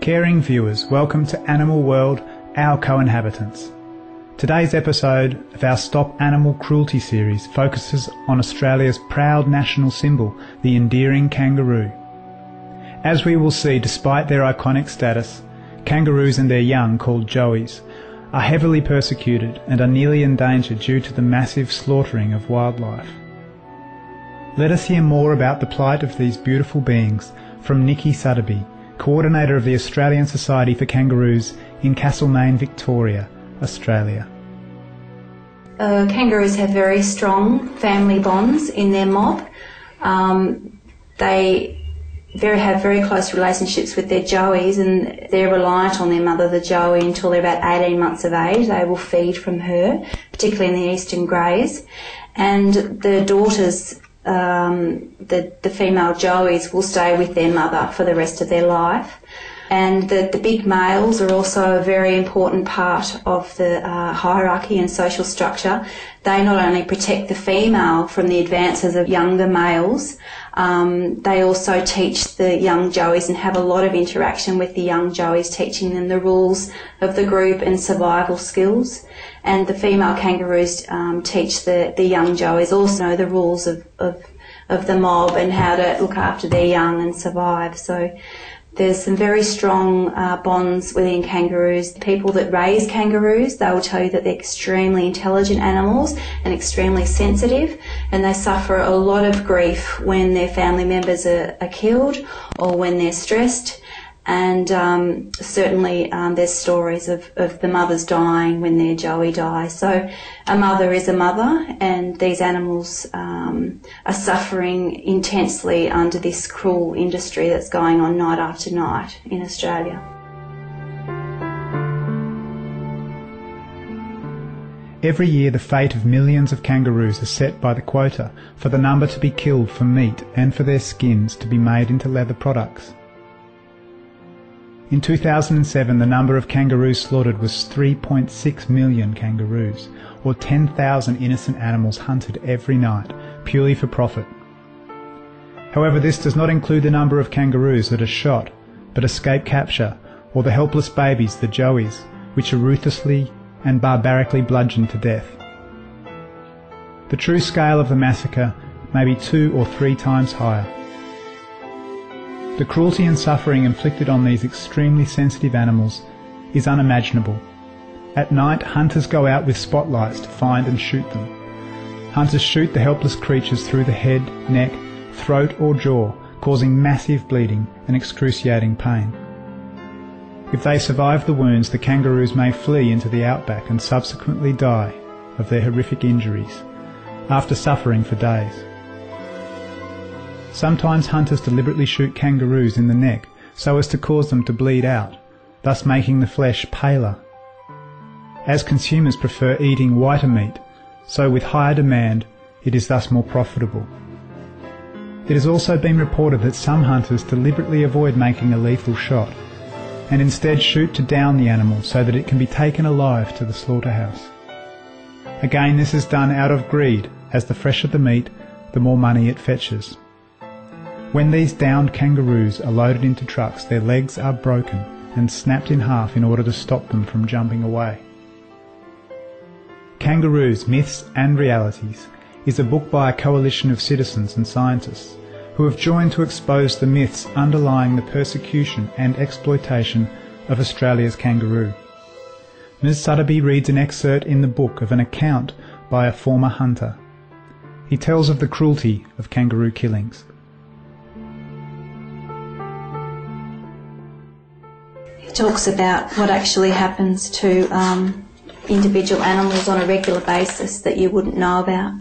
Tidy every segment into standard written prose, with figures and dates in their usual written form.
Caring viewers, welcome to Animal World, our co-inhabitants. Today's episode of our Stop Animal Cruelty series focuses on Australia's proud national symbol, the endearing kangaroo. As we will see, despite their iconic status, kangaroos and their young, called joeys, are heavily persecuted and are nearly endangered due to the massive slaughtering of wildlife. Let us hear more about the plight of these beautiful beings from Nikki Sutterby, Coordinator of the Australian Society for Kangaroos in Castlemaine, Victoria, Australia. Kangaroos have very strong family bonds in their mob. They have very close relationships with their joeys, and they're reliant on their mother, the joey, until they're about 18 months of age. They will feed from her, particularly in the eastern greys. And the daughters, the female joeys, will stay with their mother for the rest of their life. And the big males are also a very important part of the hierarchy and social structure. They not only protect the female from the advances of younger males, they also teach the young joeys and have a lot of interaction with the young joeys, teaching them the rules of the group and survival skills. And the female kangaroos teach the young joeys also the rules of the mob and how to look after their young and survive. So there's some very strong bonds within kangaroos. People that raise kangaroos, they will tell you that they're extremely intelligent animals and extremely sensitive, and they suffer a lot of grief when their family members are killed or when they're stressed. And certainly there's stories of the mothers dying when their joey dies. So a mother is a mother, and these animals are suffering intensely under this cruel industry that's going on night after night in Australia. Every year the fate of millions of kangaroos is set by the quota for the number to be killed for meat and for their skins to be made into leather products. In 2007, the number of kangaroos slaughtered was 3.6 million kangaroos, or 10,000 innocent animals hunted every night, purely for profit. However, this does not include the number of kangaroos that are shot, but escape capture, or the helpless babies, the joeys, which are ruthlessly and barbarically bludgeoned to death. The true scale of the massacre may be 2 or 3 times higher. The cruelty and suffering inflicted on these extremely sensitive animals is unimaginable. At night, hunters go out with spotlights to find and shoot them. Hunters shoot the helpless creatures through the head, neck, throat or jaw, causing massive bleeding and excruciating pain. If they survive the wounds, the kangaroos may flee into the outback and subsequently die of their horrific injuries, after suffering for days. Sometimes hunters deliberately shoot kangaroos in the neck so as to cause them to bleed out, thus making the flesh paler. As consumers prefer eating whiter meat, so with higher demand, it is thus more profitable. It has also been reported that some hunters deliberately avoid making a lethal shot and instead shoot to down the animal so that it can be taken alive to the slaughterhouse. Again, this is done out of greed, as the fresher the meat, the more money it fetches. When these downed kangaroos are loaded into trucks, their legs are broken and snapped in half in order to stop them from jumping away. Kangaroos, Myths and Realities is a book by a coalition of citizens and scientists who have joined to expose the myths underlying the persecution and exploitation of Australia's kangaroo. Ms. Sutterby reads an excerpt in the book of an account by a former hunter. He tells of the cruelty of kangaroo killings. Talks about what actually happens to individual animals on a regular basis that you wouldn't know about.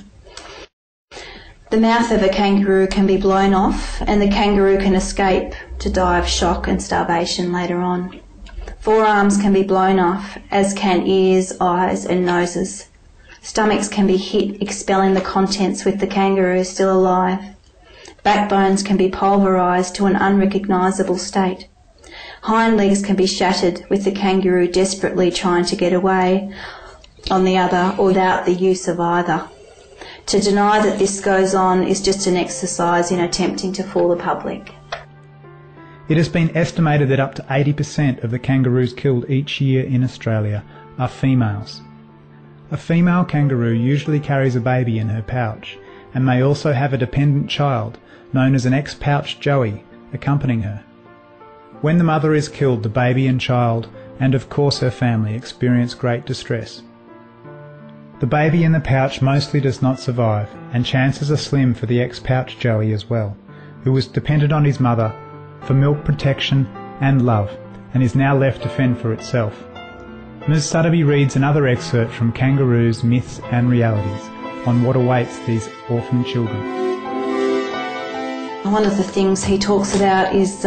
The mouth of a kangaroo can be blown off, and the kangaroo can escape to die of shock and starvation later on. Forearms can be blown off, as can ears, eyes and noses. Stomachs can be hit, expelling the contents with the kangaroo still alive. Backbones can be pulverised to an unrecognisable state. Hind legs can be shattered with the kangaroo desperately trying to get away on the other or without the use of either. To deny that this goes on is just an exercise in attempting to fool the public. It has been estimated that up to 80% of the kangaroos killed each year in Australia are females. A female kangaroo usually carries a baby in her pouch and may also have a dependent child, known as an ex-pouch joey, accompanying her. When the mother is killed, the baby and child, and of course her family, experience great distress. The baby in the pouch mostly does not survive, and chances are slim for the ex-pouch joey as well, who was dependent on his mother for milk protection and love, and is now left to fend for itself. Ms Sutterby reads another excerpt from Kangaroos, Myths and Realities on what awaits these orphan children. One of the things he talks about is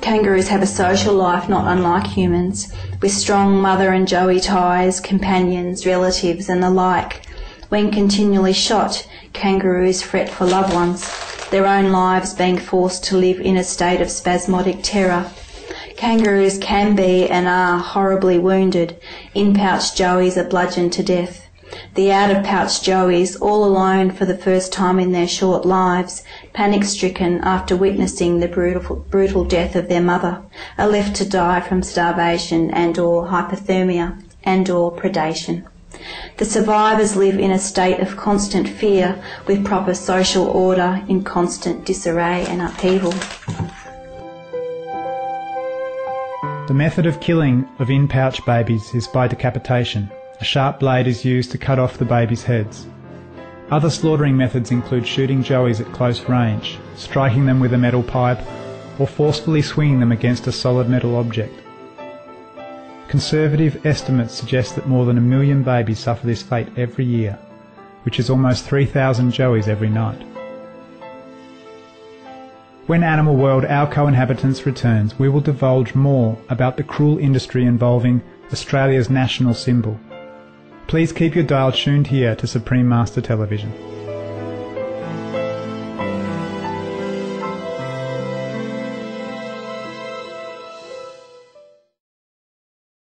kangaroos have a social life not unlike humans, with strong mother and joey ties, companions, relatives and the like. When continually shot, kangaroos fret for loved ones, their own lives being forced to live in a state of spasmodic terror. Kangaroos can be and are horribly wounded. In-pouch joeys are bludgeoned to death. The out-of-pouch joeys, all alone for the first time in their short lives, panic-stricken after witnessing the brutal death of their mother, are left to die from starvation and/or hypothermia and/or predation. The survivors live in a state of constant fear, with proper social order in constant disarray and upheaval. The method of killing of in-pouch babies is by decapitation. A sharp blade is used to cut off the babies' heads. Other slaughtering methods include shooting joeys at close range, striking them with a metal pipe, or forcefully swinging them against a solid metal object. Conservative estimates suggest that more than 1 million babies suffer this fate every year, which is almost 3,000 joeys every night. When Animal World, our co-inhabitants, returns, we will divulge more about the cruel industry involving Australia's national symbol. Please keep your dial tuned here to Supreme Master Television.